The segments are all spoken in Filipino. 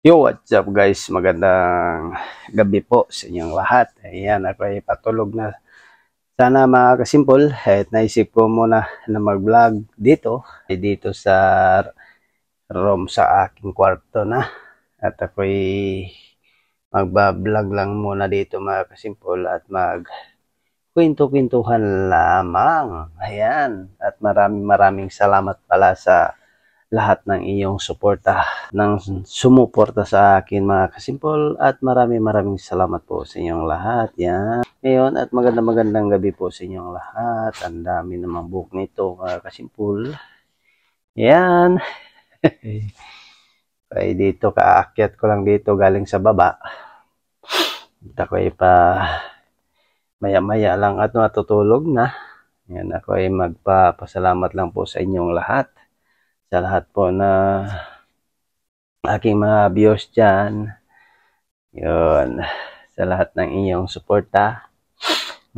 Yo, what's up guys? Magandang gabi po sa inyong lahat. Ayan, ako ay patulog na. Sana mga kasimpol, at naisip ko muna na mag-vlog dito. Dito sa room sa aking kwarto na. At ako ay magba-vlog lang muna dito mga kasimpol at kwento-kwentuhan lamang. Ayan, at maraming salamat pala sa lahat ng iyong suporta, ng sumuporta sa akin mga kasimpol, at maraming salamat po sa inyong lahat. Yan. Ngayon at magandang gabi po sa inyong lahat. Ang dami namang buhok nito mga kasimpol. Yan. Kaya dito, kaakyat ko lang dito galing sa baba. Dito ko ay pa maya lang at matutulog na. Yan, ako ay magpapasalamat lang po sa inyong lahat. Sa lahat po na aking mga viewers dyan. Yun. Sa lahat ng inyong suporta.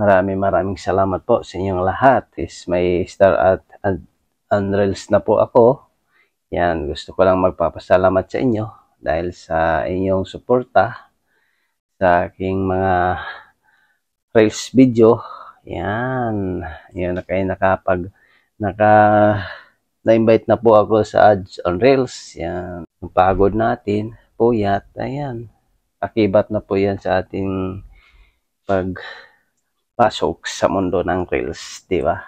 Maraming salamat po sa inyong lahat. May star at unreels na po ako. Yan. Gusto ko lang magpapasalamat sa inyo dahil sa inyong suporta sa aking mga reels video. Yan. Yan na kayo na-invite na po ako sa ads on reels. Yan. Ang pagod natin, puyat, ayan. Akibat na po yan sa ating pagpasok sa mundo ng reels, di ba?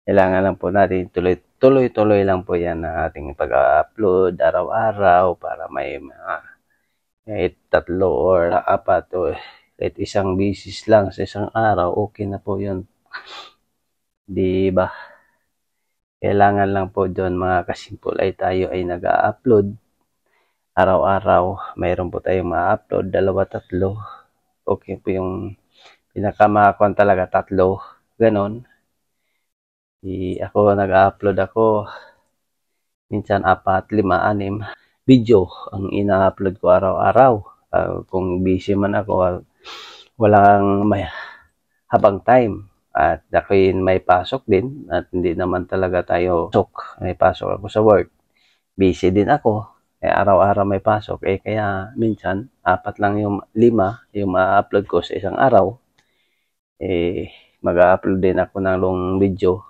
Kailangan lang po natin tuloy lang po yan ang ating pag-upload araw-araw para may kahit 3 or 4 o kahit isang bisis lang sa isang araw, okay na po yun. Di ba? Kailangan lang po doon mga kasimpol ay tayo ay nag-upload araw-araw. Mayroon po tayong ma-upload 2, 3. Okay po yung pinakamakakuan talaga 3. Ganon. Ako nag-upload ako minsan 4, 5, 6 video ang ina-upload ko araw-araw. Kung busy man ako, walang may habang time. At ako'y may pasok din at hindi naman talaga tayo pasok. May pasok ako sa work. Busy din ako. Araw-araw may pasok. Kaya minsan, 4 lang 5 yung ma-upload ko sa isang araw. Mag-upload din ako ng long video.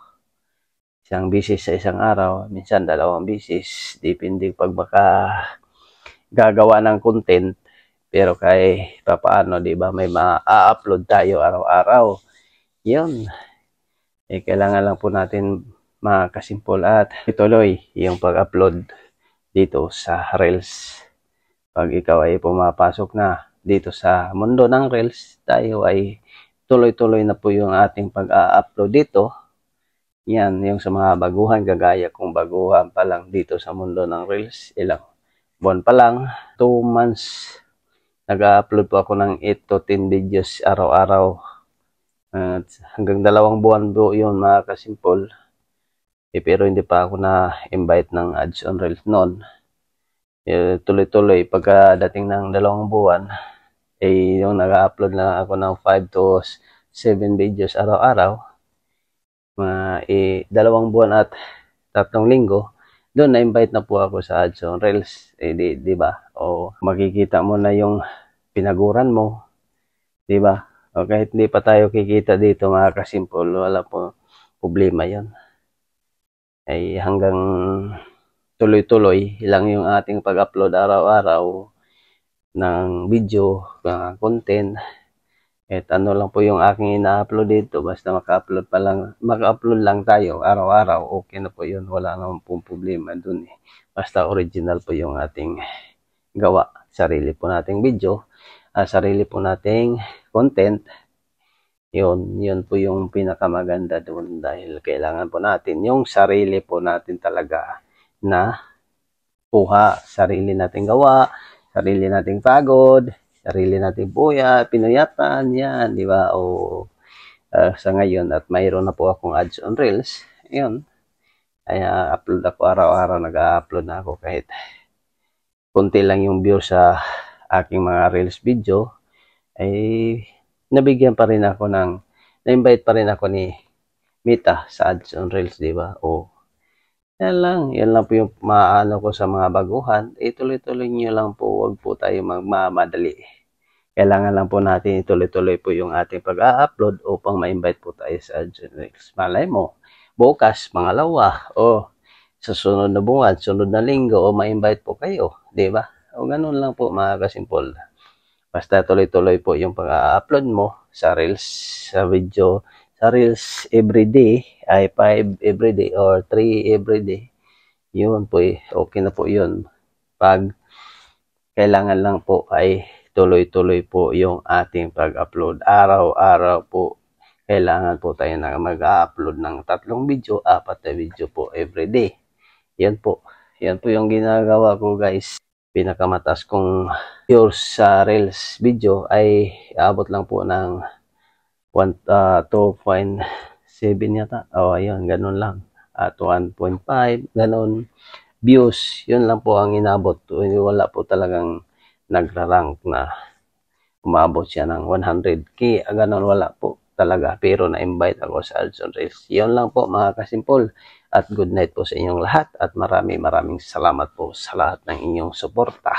Isang bisis sa isang araw. Minsan 2 bisis. Depende pag baka gagawa ng content. Pero kahit papaano, di ba, may ma-upload tayo araw-araw. Yun. Kailangan lang po natin mga kasimpol at ituloy yung pag-upload dito sa Reels. Pag ikaw ay pumapasok na dito sa mundo ng Reels, tayo ay tuloy na po yung ating pag-upload dito. Yan, yung sa mga baguhan, gagaya kung baguhan pa lang dito sa mundo ng Reels. Ilang buwan pa lang, 2 months, nag-upload po ako ng 8 to 10 videos araw-araw. At hanggang 2 buwan po yun mga kasimpol. Pero hindi pa ako na-invite ng ads on reels noon. Tuloy pagkadating ng 2 buwan, yung nag-upload na ako ng 5 to 7 videos araw-araw. 2 buwan at 3 linggo, doon na-invite na po ako sa ads on reels. Di ba? O makikita mo na yung pinaguran mo. Di ba? O kahit hindi pa tayo kikita dito mga kasimpol, wala po problema yon. Hanggang tuloy lang yung ating pag-upload araw-araw ng video, content. Ano lang po yung aking ina-upload dito, basta maka-upload lang tayo araw-araw, okay na po yun. Wala naman pong problema dun Basta original po yung ating gawa. Sarili po nating video, sarili po nating content. Yun po yung pinakamaganda doon dahil kailangan po natin yung sarili po natin talaga na kuha, sarili nating gawa, sarili nating pagod, sarili nating pinuyatan, yan, di ba? Sa ngayon at mayroon na po akong ads on reels, yun. Kaya upload ako araw-araw, nag-upload na ako kahit kunti lang yung view sa aking mga reels video, nabigyan pa rin ako na-invite pa rin ako ni Mita sa ads on reels, di ba? Yan lang po yung maano ko sa mga baguhan. Ituloy-tuloy nyo lang po, wag po tayo magmamadali. Kailangan lang po natin ituloy-tuloy po yung ating pag-a-upload upang ma-invite po tayo sa Adjunix. Malay mo, bukas, pangalawa, o sa sunod na buwan, sunod na linggo, o ma-invite po kayo. Diba? O ganun lang po mga kasimpol. Basta tuloy-tuloy po yung pag-a-upload mo sa Reels, sa video, sa Reels everyday, ay 5 everyday or 3 everyday. Yun po okay na po yun. Pag kailangan lang po ay tuloy-tuloy po yung ating pag-upload. Araw-araw po, kailangan po tayo na mag-upload ng 3 video, 4 na video po everyday. Yan po. Yan po yung ginagawa ko guys. Pinakamatas kong views sa Reels video ay abot lang po ng 2.7 yata. O ayun, ganun lang. At 1.5, ganun views. Yun lang po ang inabot. Wala po talagang nagra-rank na umabot siya ng 100k. Ganun, wala po talaga. Pero na-invite ako sa Adson Reels. Yun lang po mga kasimpol. At good night po sa inyong lahat. At maraming salamat po sa lahat ng inyong suporta.